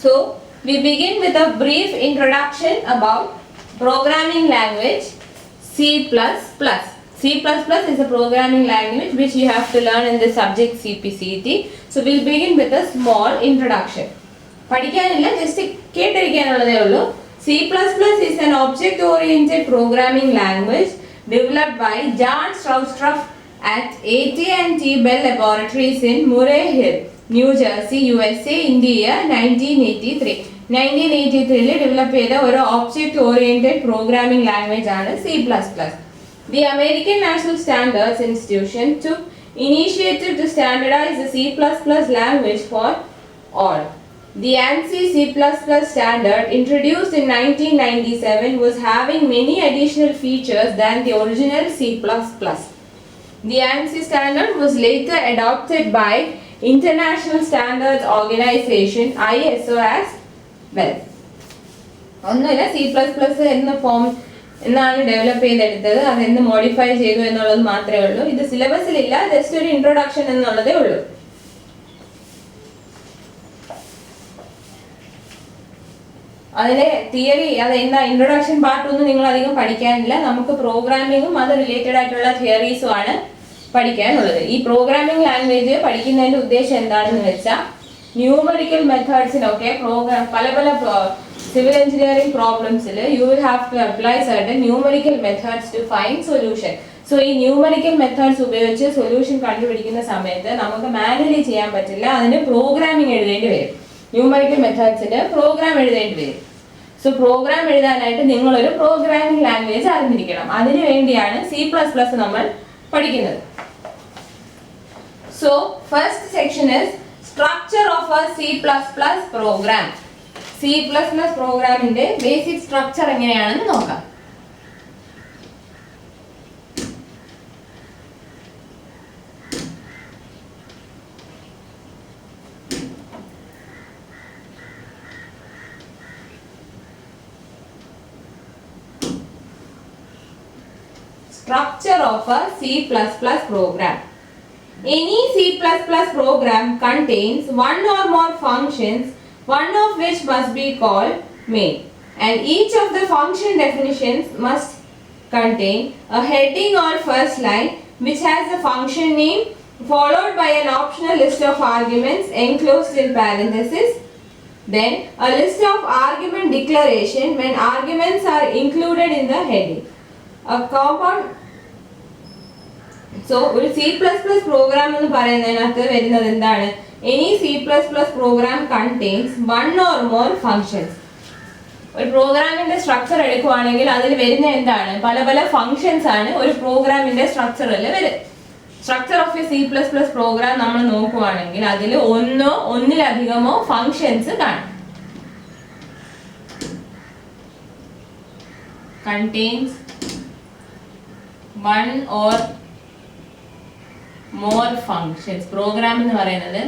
So we begin with a brief introduction about programming language C++. C++ is a programming language which you have to learn in the subject CPCT. So we'll begin with a small introduction. പഠിക്കാനില്ല, just കേട്ടിരിക്കാനുള്ളതേ ഉള്ളൂ. C++ is an object-oriented programming language developed by John Stroustrup at AT&T Bell Laboratories in Murray Hill, New Jersey, USA in the year 1983. 1983 develop ചെയ്ത ഒരു object-oriented programming language ആണ് C++. The American National Standards Institution took initiative to standardize the C++ language for all. The ANSI C++ standard, introduced in 1997, was having many additional features than the original C++. The ANSI standard was later adopted by International Standards Organization (ISO) as well. ഒന്നുമില്ല, C++ എന്ന form എന്നാണ് develop ചെയ്തെടുത്തത്, അതെന്ന് modify ചെയ്തു എന്നുള്ളത് മാത്രമേ ഉള്ളൂ. ഇത് സിലബസിലില്ല, ജസ്റ്റ് ഒരു ഇൻട്രൊഡക്ഷൻ എന്നുള്ളതേ ഉള്ളൂ. അതിലെ തിയറി അതെന്താ ഇൻട്രൊഡക്ഷൻ പാർട്ടൊന്നും നിങ്ങൾ അധികം പഠിക്കാനില്ല. നമുക്ക് പ്രോഗ്രാമിങ്ങും അത് റിലേറ്റഡ് ആയിട്ടുള്ള തിയറീസും ആണ് പഠിക്കാനുള്ളത്. ഈ പ്രോഗ്രാമിംഗ് ലാംഗ്വേജ് പഠിക്കുന്നതിന്റെ ഉദ്ദേശം എന്താണെന്ന് വെച്ചാൽ ന്യൂമറിക്കൽ മെത്തേഡ്സിനൊക്കെ പല സിവിൽ എഞ്ചിനീയറിംഗ് പ്രോബ്ലംസിൽ you will have to apply certain numerical methods to find solution. So ഈ ന്യൂമറിക്കൽ മെത്തേഡ്സ് ഉപയോഗിച്ച് സൊല്യൂഷൻ കണ്ടുപിടിക്കുന്ന സമയത്ത് നമുക്ക് മാനുവലി ചെയ്യാൻ പറ്റില്ല, അതിന് പ്രോഗ്രാമിംഗ് എഴുതേണ്ടി വരും. ന്യൂമറിക്കൽ മെത്തേഡ്സിന് പ്രോഗ്രാം എഴുതേണ്ടി വരും. സോ പ്രോഗ്രാം എഴുതാനായിട്ട് നിങ്ങളൊരു പ്രോഗ്രാമിംഗ് ലാംഗ്വേജ് അറിഞ്ഞിരിക്കണം. അതിനു വേണ്ടിയാണ് C++ നമ്മൾ പഠിക്കുന്നത്. So first section is structure of a C++ program. C++ പ്രോഗ്രാമിന്റെ ബേസിക് സ്ട്രക്ചർ എങ്ങനെയാണെന്ന് നോക്കാം. Structure of a C++ program. Any C++ program contains one or more functions, one of which must be called main, and each of the function definitions must contain a heading or first line which has the function name followed by an optional list of arguments enclosed in parentheses, then a list of argument declaration when arguments are included in the heading. A compound. So ഒരു C++ programme എന്ന് പറയുന്നതിനകത്ത് വരുന്നത് എന്താണ്? Any C++ program contains one or more functions. ഒരു പ്രോഗ്രാമിന്റെ structure എടുക്കുവാണെങ്കിൽ അതിൽ വരുന്ന എന്താണ്? പല ഫങ്ഷൻസ് ആണ് ഒരു പ്രോഗ്രാമിന്റെ സ്ട്രക്ചറിൽ വരുന്നത്. Structure of a C++ program നമ്മൾ നോക്കുവാണെങ്കിൽ അതിൽ ഒന്നിലധികമോ ഫങ്ഷൻസ് കാണും. Contains one or more functions. Program എന്ന് പറയുന്നത്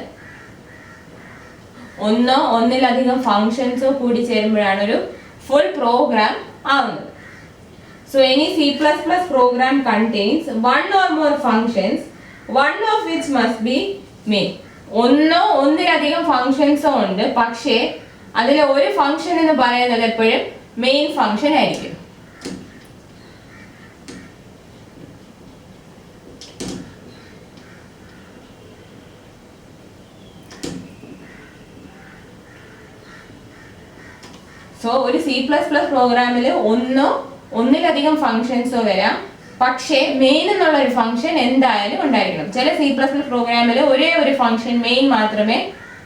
ഒന്നിലധികം ഫങ്ഷൻസോ കൂടി ചേരുമ്പോഴാണ് ഒരു ഫുൾ പ്രോഗ്രാം ആവുന്നത്. So any C++ program contains one or more functions, one of which must be main. ഒന്നിലധികം ഫങ്ഷൻസോ ഉണ്ട്, പക്ഷേ അതിലെ ഒരു ഫങ്ഷൻ എന്ന് പറയുന്നത് എപ്പോഴും മെയിൻ ഫങ്ഷൻ ആയിരിക്കും. സോ ഒരു C++ പ്രോഗ്രാമിൽ ഒന്നിലധികം ഫങ്ഷൻസോ വരാം, പക്ഷേ മെയിൻ എന്നുള്ള ഒരു ഫങ്ഷൻ എന്തായാലും ഉണ്ടായിരിക്കണം. ചില C++ പ്രോഗ്രാമിൽ ഒരേ ഒരു ഫങ്ഷൻ മെയിൻ മാത്രമേ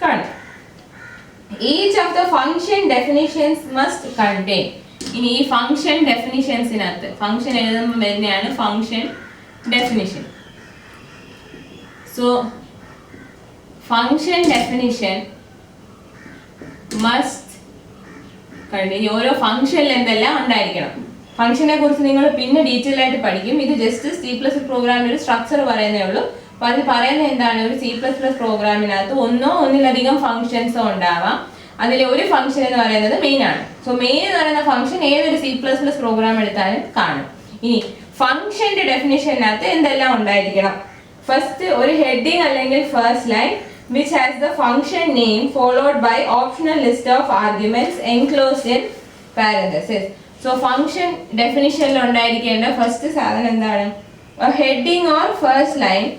കാണൂ. Each of the function definitions must contain. ഇനി ഈ ഫങ്ഷൻ ഡെഫിനിഷൻസിനകത്ത് ഫങ്ഷൻ എഴുതുമ്പോൾ വരുന്നതാണ് function definition. So function definition must ഓരോ ഫംഗ്ഷനിൽ എന്തെല്ലാം ഉണ്ടായിരിക്കണം. ഫംഗ്ഷനെ കുറിച്ച് നിങ്ങൾ പിന്നെ ഡീറ്റെയിൽ ആയിട്ട് പഠിക്കും. ഇത് ജസ്റ്റ് C++ പ്രോഗ്രാമിന്റെ ഒരു സ്ട്രക്ചർ പറയുന്നേ ഉള്ളൂ. അപ്പൊ അത് പറയുന്നത് എന്താണ്? ഒരു C++ പ്രോഗ്രാമിനകത്ത് ഒന്നിലധികം ഫംഗ്ഷൻസോ ഉണ്ടാവാം, അതിലെ ഒരു ഫംഗ്ഷൻ എന്ന് പറയുന്നത് മെയിൻ ആണ്. സോ മെയിൻ എന്ന് പറയുന്ന ഫംഗ്ഷൻ ഏതൊരു C++ പ്രോഗ്രാം എടുത്താലും കാണും. ഇനി ഫംഗ്ഷന്റെ ഡെഫിനിഷനകത്ത് എന്തെല്ലാം ഉണ്ടായിരിക്കണം? ഫസ്റ്റ് ഒരു ഹെഡിങ് അല്ലെങ്കിൽ first line, which has the function name followed by optional list of arguments enclosed in parentheses. So function definition lo undayirikenda first sadhanam endana, a heading or first line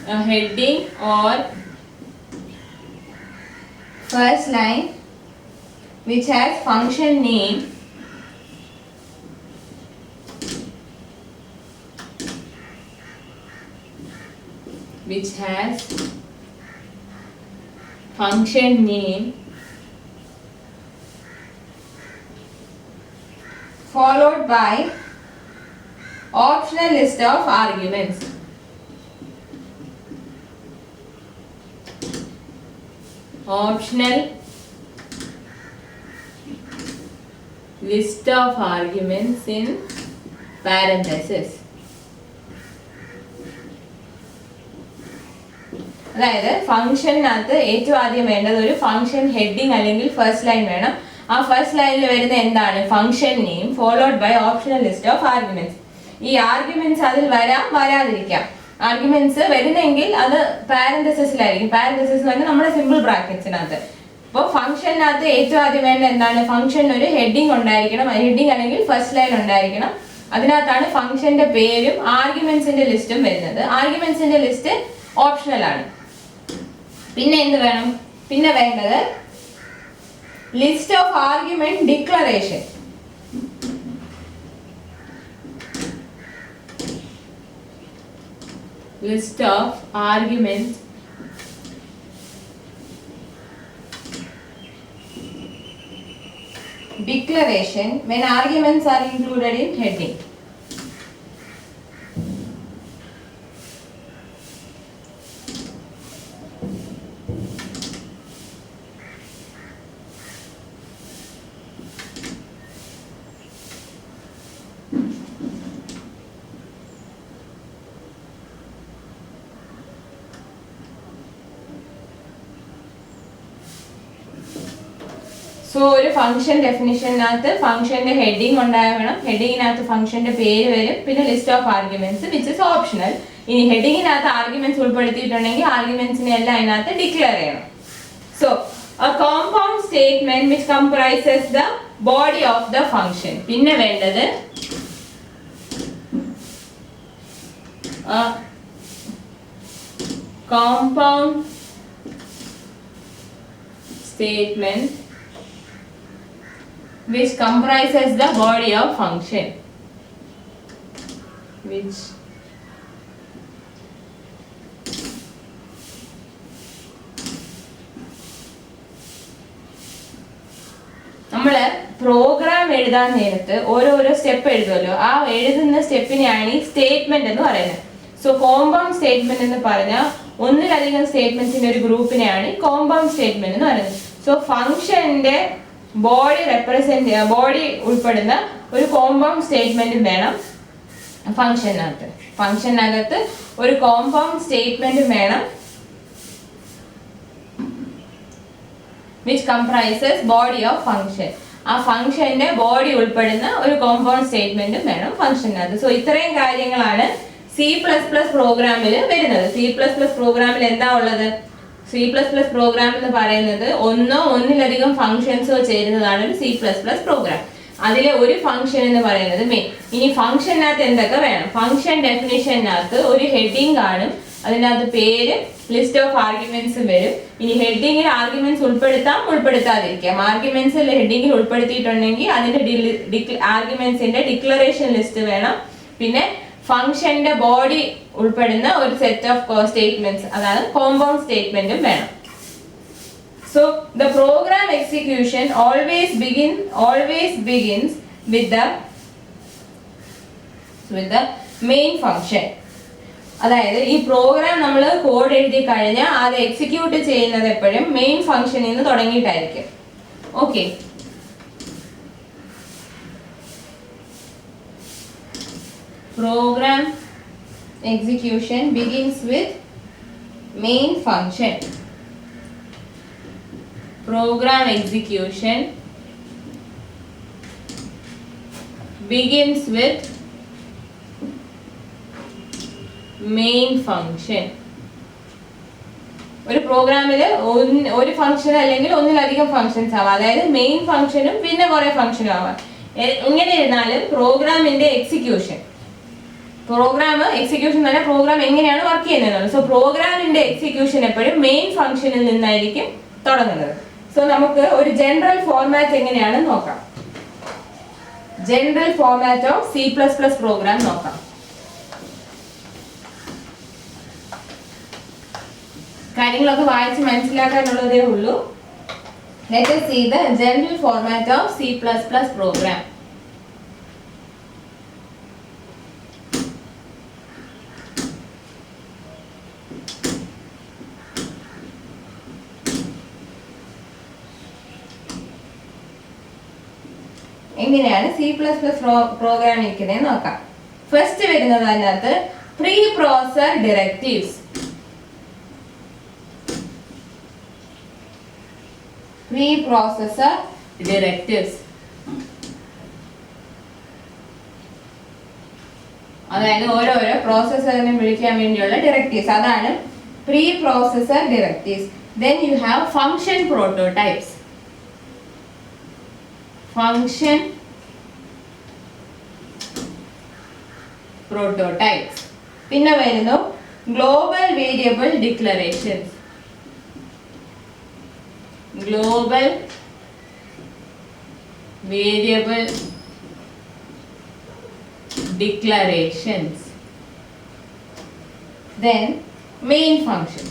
or first line which has function name followed by optional list of arguments. Optional list of arguments in parentheses. അതായത് ഫംഗ്ഷനകത്ത് ഏറ്റവും ആദ്യം വേണ്ടത് ഒരു function heading അല്ലെങ്കിൽ first line വേണം. ആ first ലൈനിൽ വരുന്ന എന്താണ്? Function name followed by optional list of arguments. ഈ ആർഗ്യുമെന്റ്സ് അതിൽ വരാം, വരാതിരിക്കാം. ആർഗ്യുമെന്റ്സ് വരുന്നെങ്കിൽ അത് പാരന്തസിസിലായിരിക്കും. പാരന്തസിസ് എന്ന് പറഞ്ഞാൽ നമ്മുടെ സിമ്പിൾ ബ്രാക്കറ്റ്സിനകത്ത്. അപ്പോൾ ഫംഗ്ഷനകത്ത് ഏറ്റവും ആദ്യം വേണ്ട എന്താണ്? ഫംഗ്ഷന് ഒരു ഹെഡിങ് ഉണ്ടായിരിക്കണം. ഹെഡിങ് അല്ലെങ്കിൽ ഫസ്റ്റ് ലൈൻ ഉണ്ടായിരിക്കണം. അതിനകത്താണ് ഫംഗ്ഷന്റെ പേരും ആർഗ്യുമെന്റ്സിന്റെ ലിസ്റ്റും വരുന്നത്. ആർഗ്യുമെന്റ്സിന്റെ ലിസ്റ്റ് ഓപ്ഷണൽ ആണ്. പിന്നെ എന്ത് വേണം? പിന്നെ വേണ്ടത് list of argument declaration. List of arguments declaration when arguments are included in heading. So ഒരു ഫംഗ്ഷൻ ഡെഫിനിഷനകത്ത് ഫംഗ്ഷന്റെ ഹെഡിങ് ഉണ്ടാവണം. ഹെഡിങ്ങിനകത്ത് ഫംഗ്ഷന്റെ പേര് വരും. പിന്നെ list of arguments which is optional. ഇനി ഹെഡിങ്ങിനകത്ത് ആർഗ്യുമെന്റ്സ് ഉൾപ്പെടുത്തിയിട്ടുണ്ടെങ്കിൽ ആർഗ്യുമെന്റ്സിനെ എല്ലാം അതിനകത്ത് ഡിക്ലെയർ ചെയ്യണം. So A compound statement which comprises the body of the function. പിന്നെ വേണ്ടത് compound statement which comprises the body of function, which നമ്മൾ പ്രോഗ്രാം എഴുതാൻ നേരത്ത് ഓരോരോ സ്റ്റെപ്പ് എഴുതുമല്ലോ. ആ എഴുതുന്ന സ്റ്റെപ്പിനെയാണ് ഈ സ്റ്റേറ്റ്മെന്റ് എന്ന് പറയുന്നത്. സോ കോമ്പൗണ്ട് സ്റ്റേറ്റ്മെന്റ് എന്ന് പറഞ്ഞാൽ ഒന്നിലധികം സ്റ്റേറ്റ്മെന്റ്സിന്റെ ഒരു ഗ്രൂപ്പിനെയാണ് കോമ്പൗണ്ട് സ്റ്റേറ്റ്മെന്റ് എന്ന് പറയുന്നത്. സോ ഫംഗ്ഷന്റെ ബോഡി ഉൾപ്പെടുന്ന ഒരു കോമ്പൗണ്ട് സ്റ്റേറ്റ്മെന്റും വേണം ഫംഗ്ഷനകത്ത് ഒരു കോമ്പൗണ്ട് സ്റ്റേറ്റ്മെന്റും വേണം which comprises body of function. ആ ഫംഗ്ഷന്റെ ബോഡി ഉൾപ്പെടുന്ന ഒരു കോമ്പൗണ്ട് സ്റ്റേറ്റ്മെന്റും വേണം ഫംഗ്ഷനകത്ത്. സോ ഇത്രയും കാര്യങ്ങളാണ് C++ പ്രോഗ്രാമിൽ വരുന്നത്. C++ പ്രോഗ്രാമിൽ എന്താ ഉള്ളത്? C++ പ്രോഗ്രാം എന്ന് പറയുന്നത് ഒന്നോ ഒന്നിലധികം ഫംഗ്ഷൻസോ ചേരുന്നതാണ് ഒരു C++ പ്രോഗ്രാം. അതിലെ ഒരു ഫംഗ്ഷൻ എന്ന് പറയുന്നത് മെയിൻ. ഇനി ഫംഗ്ഷനകത്ത് എന്തൊക്കെ വേണം? ഫംഗ്ഷൻ ഡെഫിനിഷനകത്ത് ഒരു ഹെഡിങ് കാണും. അതിനകത്ത് പേര്, ലിസ്റ്റ് ഓഫ് ആർഗ്യുമെന്റ്സും വരും. ഇനി ഹെഡിങ്ങിൽ ആർഗ്യുമെന്റ്സ് ഉൾപ്പെടുത്താം, ഉൾപ്പെടുത്താതിരിക്കാം. ആർഗ്യുമെന്റ്സ് ഹെഡിങ്ങിൽ ഉൾപ്പെടുത്തിയിട്ടുണ്ടെങ്കിൽ അതിന്റെ ആർഗ്യുമെന്റ്സിന്റെ ഡിക്ലറേഷൻ ലിസ്റ്റ് വേണം. പിന്നെ ഫംഗ്ഷന്റെ ബോഡി ഉൾപ്പെടുന്ന ഒരു സെറ്റ് ഓഫ് സ്റ്റേറ്റ്മെന്റ്സ്, അതായത് കോമ്പൗണ്ട് സ്റ്റേറ്റ്മെന്റും വേണം. So the program execution always begins with the main function. അതായത് ഈ പ്രോഗ്രാം നമ്മൾ കോഡ് എഴുതി കഴിഞ്ഞാൽ അത് എക്സിക്യൂട്ട് ചെയ്യുന്നത് എപ്പോഴും മെയിൻ ഫംഗ്ഷനിൽ നിന്ന് തുടങ്ങിയിട്ടായിരിക്കും. Okay, program execution begins with main function. Program execution begins with main function. ഒരു പ്രോഗ്രാമിൽ ഒരു ഫംഗ്ഷൻ അല്ലെങ്കിൽ ഒന്നിലധികം ഫംഗ്ഷൻസ് ആവാം. അതായത് മെയിൻ ഫംഗ്ഷനും പിന്നെ കുറെ ഫംഗ്ഷനും ആവാം. എങ്ങനെ ഇരുന്നാലും പ്രോഗ്രാമിന്റെ എക്സിക്യൂഷൻ തന്നെ പ്രോഗ്രാം എങ്ങനെയാണ് വർക്ക് ചെയ്യുന്നത്. സോ പ്രോഗ്രാമിന്റെ എക്സിക്യൂഷൻ എപ്പോഴും മെയിൻ ഫംഗ്ഷനിൽ നിന്നായിരിക്കും തുടങ്ങുന്നത്. സോ നമുക്ക് ഒരു ജനറൽ ഫോർമാറ്റ് എങ്ങനെയാണ് നോക്കാം. General format of C++ program നോക്കാം. കാര്യങ്ങളൊക്കെ വായിച്ച് മനസ്സിലാക്കാനുള്ളതേ ഉള്ളൂ. Let us see the general format of C++ program. എങ്ങനെയാണ് C++ പ്രോഗ്രാം ഇരിക്കുന്നത് നോക്കാം. ഫസ്റ്റ് വരുന്നത് അതിനകത്ത് pre processor directives. Preprocessor directives. അതായത് ഓരോരോ പ്രോസസ്സറിനെ വിളിക്കാൻ വേണ്ടിയുള്ള directives. അതാണ് preprocessor directives. Then you have function prototypes. Function prototypes. പിന്നെ വരുന്നു global variable declarations. Global variable declarations. Then main function.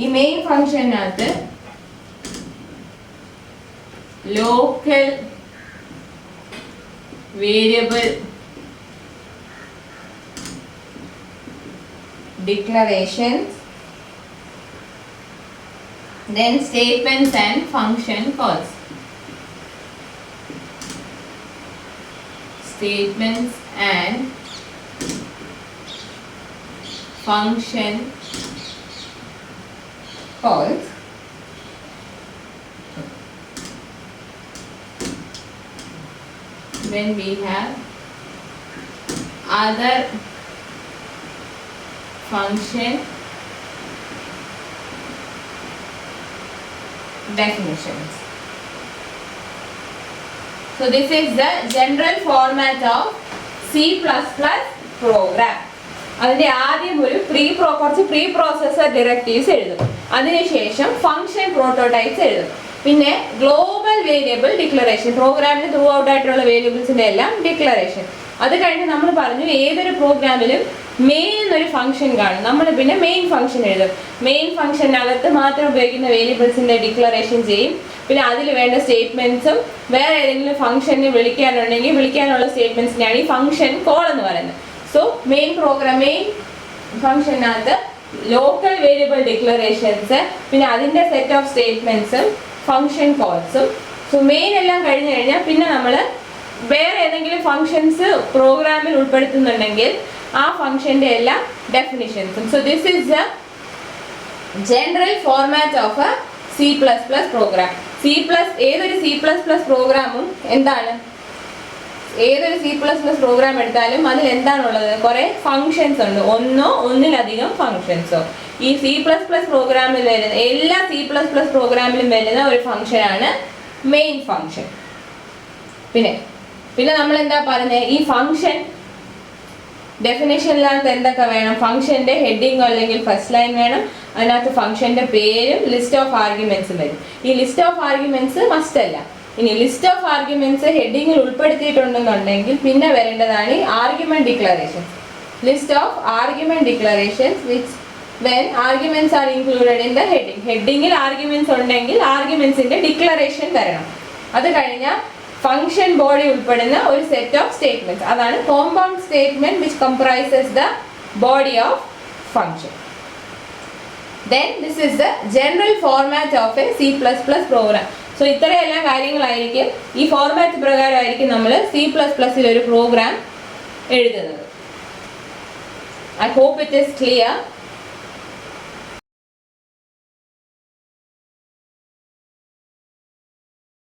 ഈ main function നകത്ത് local variable declarations, then statements and function calls. Statements and function calls. Then we have other function definitions. So this is the general format of C++ program. അതിന്റെ ആദ്യം ഒരു കുറച്ച് pre processor directives എഴുതും. അതിനുശേഷം function prototypes എഴുതും. പിന്നെ global variable declaration, പ്രോഗ്രാമിന് through out ആയിട്ടുള്ള വേരിയബിൾസിന്റെ എല്ലാം ഡിക്ലറേഷൻ. അത് കഴിഞ്ഞ് നമ്മൾ പറഞ്ഞു ഏതൊരു പ്രോഗ്രാമിലും മെയിൻ എന്നൊരു ഫംഗ്ഷൻ കാണും. നമ്മൾ പിന്നെ മെയിൻ ഫംഗ്ഷൻ എഴുതും. മെയിൻ ഫംഗ്ഷനകത്ത് മാത്രം ഉപയോഗിക്കുന്ന വേരിയബിൾസിന്റെ ഡിക്ലറേഷൻ ചെയ്യും. പിന്നെ അതിൽ വേണ്ട സ്റ്റേറ്റ്മെന്റ്സും വേറെ ഏതെങ്കിലും ഫംഗ്ഷനെ വിളിക്കാനുണ്ടെങ്കിൽ വിളിക്കാനുള്ള സ്റ്റേറ്റ്മെന്റ്സിനെയാണ് ഈ ഫംഗ്ഷൻ കോൾ എന്ന് പറയുന്നത്. സോ മെയിൻ ഫംഗ്ഷനകത്ത് ലോക്കൽ വേരിയബിൾ ഡിക്ലറേഷൻസ്, പിന്നെ അതിന്റെ സെറ്റ് ഓഫ് സ്റ്റേറ്റ്മെന്റ്സും ഫംഗ്ഷൻ കോൾസും. സോ മെയിൻ എല്ലാം കഴിഞ്ഞു കഴിഞ്ഞാൽ പിന്നെ നമ്മൾ വേറെ ഏതെങ്കിലും ഫംഗ്ഷൻസ് പ്രോഗ്രാമിൽ ഉൾപ്പെടുത്തുന്നുണ്ടെങ്കിൽ ആ ഫംഗ്ഷന്റെ എല്ലാ ഡെഫിനിഷൻസും. So this is the general format of a C++ program. ഏതൊരു C++ പ്രോഗ്രാമും എന്താണ്, ഏതൊരു C++ പ്രോഗ്രാം എടുത്താലും അതിൽ എന്താണുള്ളത്, കുറെ ഫംഗ്ഷൻസ് ഉണ്ട്, ഒന്നോ ഒന്നിലധികം ഫംഗ്ഷൻസോ. ഈ C++ പ്രോഗ്രാമിൽ വരുന്ന എല്ലാ C++ പ്രോഗ്രാമിലും വരുന്ന ഒരു ഫംഗ്ഷനാണ് മെയിൻ ഫംഗ്ഷൻ. പിന്നെ നമ്മൾ എന്താ പറഞ്ഞത്, ഈ ഫംഗ്ഷൻ ഡെഫിനേഷനിനകത്ത് എന്തൊക്കെ വേണം, ഫംഗ്ഷന്റെ ഹെഡിങ്ങോ അല്ലെങ്കിൽ ഫസ്റ്റ് ലൈൻ വേണം, അതിനകത്ത് ഫംഗ്ഷന്റെ പേരും ലിസ്റ്റ് ഓഫ് ആർഗ്യുമെന്റ്സും വരും. ഈ ലിസ്റ്റ് ഓഫ് ആർഗ്യുമെന്റ്സ് മസ്റ്റ് അല്ല. ഇനി ലിസ്റ്റ് ഓഫ് ആർഗ്യുമെന്റ്സ് ഹെഡിങ്ങിൽ ഉൾപ്പെടുത്തിയിട്ടുണ്ടെന്നുണ്ടെങ്കിൽ പിന്നെ വരേണ്ടതാണ് ഈ argument declarations. List of argument declarations which when arguments are included in the heading. ഹെഡിങ്ങിൽ ആർഗ്യുമെന്റ്സ് ഉണ്ടെങ്കിൽ ആർഗ്യുമെന്റ്സിന്റെ ഡിക്ലറേഷൻ തരണം. അത് കഴിഞ്ഞാൽ ഫംഗ്ഷൻ ബോഡി ഉൾപ്പെടുന്ന ഒരു സെറ്റ് ഓഫ് സ്റ്റേറ്റ്മെന്റ്സ്, അതാണ് compound statement which comprises the body of function. Then this is the general format of a C++ program. So ഇത്രയെല്ലാം കാര്യങ്ങളായിരിക്കും, ഈ ഫോർമാറ്റ് പ്രകാരമായിരിക്കും നമ്മൾ C++ൽ ഒരു പ്രോഗ്രാം എഴുതുന്നത്. I hope it is clear.